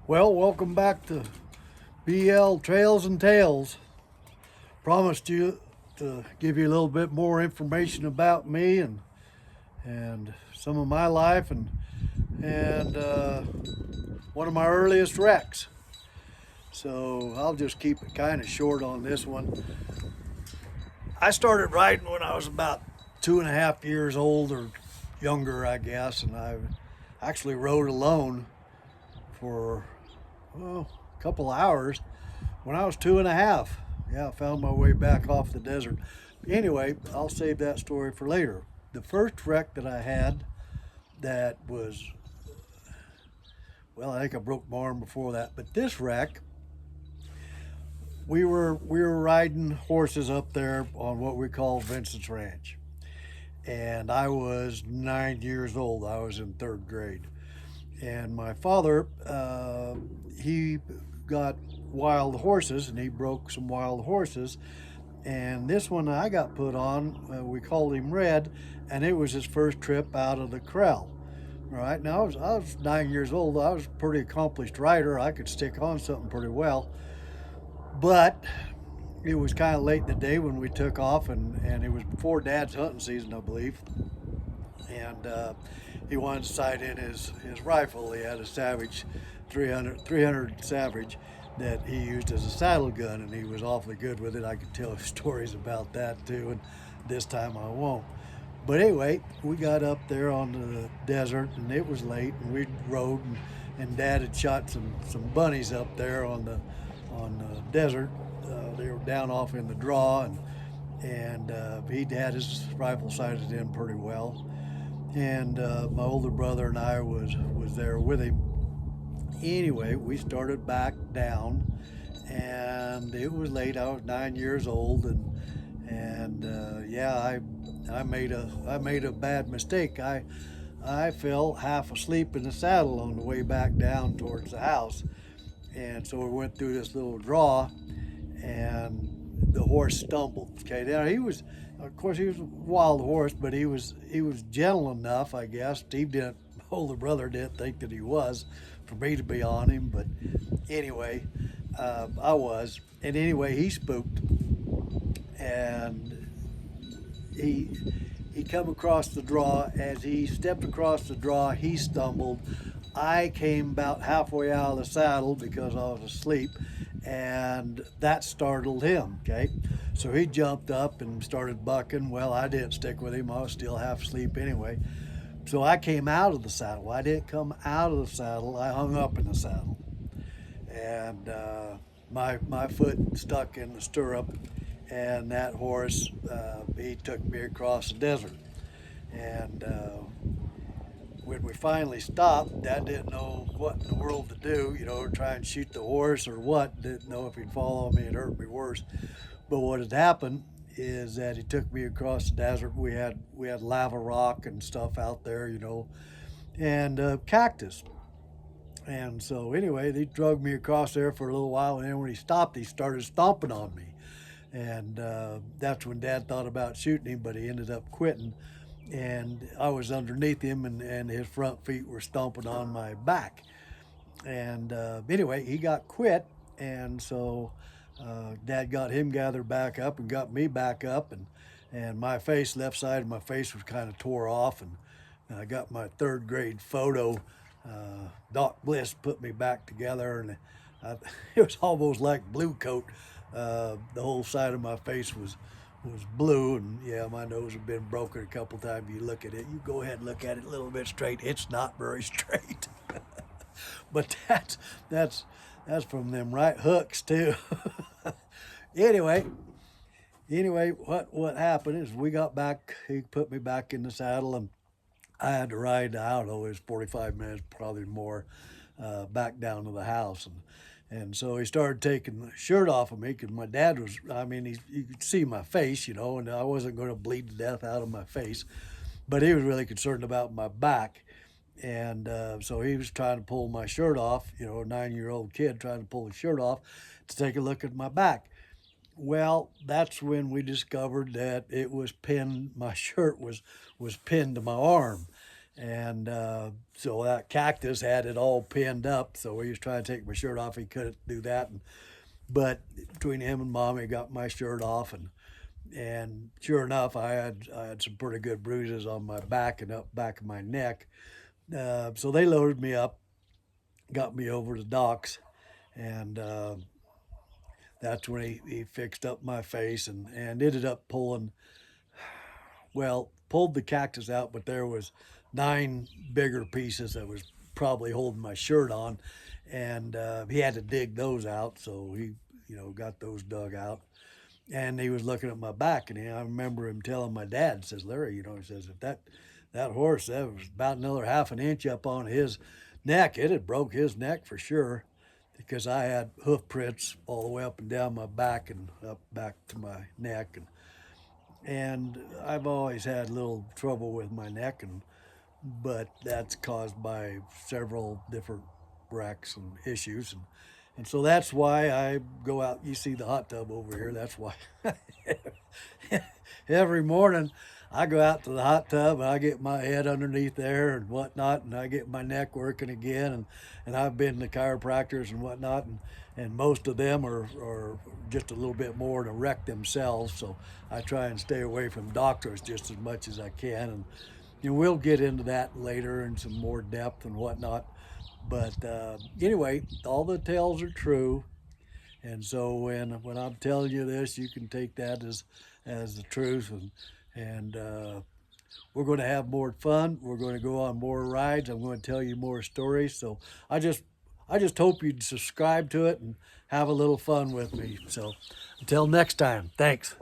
Well, welcome back to BL Trails and Tales. Promised you to give you a little bit more information about me and some of my life and one of my earliest wrecks. So I'll just keep it kind of short on this one. I started riding when I was about 2.5 years old or younger, I guess, and I actually rode alone for a couple hours when I was 2.5. Yeah, I found my way back off the desert. Anyway, I'll save that story for later. The first wreck that I had that was, well, I think I broke my arm before that, but this wreck, we were riding horses up there on what we call Vincent's Ranch, and I was 9 years old. I was in third grade, and my father, he got wild horses, and he broke some wild horses. And this one I got put on, we called him Red, and it was his first trip out of the corral. Right now, I was 9 years old. I was a pretty accomplished rider. I could stick on something pretty well, but it was kind of late in the day when we took off, and it was before Dad's hunting season, I believe. And he wanted to sight in his rifle. He had a Savage 300 Savage that he used as a saddle gun, and he was awfully good with it. I could tell stories about that too, and this time I won't. But anyway, we got up there on the desert, and it was late, and we rode, and Dad had shot some bunnies up there on the desert. They were down off in the draw, and he'd had his rifle sighted in pretty well. And my older brother and I was there with him. Anyway, we started back down, and it was late. I was 9 years old, and yeah, I made a bad mistake. I fell half asleep in the saddle on the way back down towards the house, and so we went through this little draw, and the horse stumbled. Okay, now he was, of course, he was a wild horse, but he was gentle enough, I guess. Steve didn't, my older brother didn't think that he was, for me to be on him, but anyway, I was, and anyway, he spooked, and he he come across the draw. As he stepped across the draw, he stumbled. I came about halfway out of the saddle because I was asleep, and that startled him. Okay, so he jumped up and started bucking. Well, I didn't stick with him. I was still half asleep anyway. So I came out of the saddle. I didn't come out of the saddle. I hung up in the saddle, and my foot stuck in the stirrup, and that horse, he took me across the desert. And when we finally stopped, Dad didn't know what in the world to do, try and shoot the horse or what. Didn't know if he'd fall on me and hurt me worse. But what had happened is that he took me across the desert. We had lava rock and stuff out there, and cactus. And so anyway, they drug me across there for a little while, and then when he stopped, he started stomping on me. And that's when Dad thought about shooting him, but he ended up quitting. And I was underneath him, and his front feet were stomping on my back. And anyway, he got quit, and so Dad got him gathered back up and got me back up, and my face, left side of my face, was kind of tore off, and I got my third grade photo. Doc Bliss put me back together, and I, it was almost like blue coat. The whole side of my face was blue, and yeah, my nose had been broken a couple times. You look at it, you go ahead and look at it a little bit straight. It's not very straight, but that's from them right hooks too. anyway, anyway, what happened is we got back. He put me back in the saddle, and I had to ride. I don't know, it was 45 minutes, probably more, back down to the house, and so he started taking the shirt off of me because my dad was. I mean, you could see my face, and I wasn't going to bleed to death out of my face, but he was really concerned about my back, and so he was trying to pull my shirt off. A 9-year-old kid trying to pull his shirt off to take a look at my back. Well, that's when we discovered that it was pinned. My shirt was pinned to my arm, And so that cactus had it all pinned up. So he was trying to take my shirt off. He couldn't do that. But between him and Mommy, got my shirt off, and sure enough, I had some pretty good bruises on my back and up back of my neck. So they loaded me up, got me over to Doc's, and that's when he fixed up my face and ended up pulled the cactus out, but there was 9 bigger pieces that was probably holding my shirt on, and he had to dig those out. So he, got those dug out, and he was looking at my back, and I remember him telling my dad, says, Larry, he says, if that horse, that was about another half an inch up on his neck, it had broke his neck for sure, because I had hoof prints all the way up and down my back and up back to my neck, and I've always had a little trouble with my neck, but that's caused by several different wrecks and issues, and so that's why I go out. You see the hot tub over here. That's why every morning I go out to the hot tub and I get my head underneath there and whatnot, and I get my neck working again. And I've been to chiropractors and whatnot, and most of them are just a little bit more to wreck themselves. So I try and stay away from doctors just as much as I can. And we'll get into that later in some more depth and whatnot. But anyway, all the tales are true. And so when I'm telling you this, you can take that as the truth, and we're going to have more fun. We're going to go on more rides. I'm going to tell you more stories. So I just hope you'd subscribe to it and have a little fun with me. So until next time, thanks.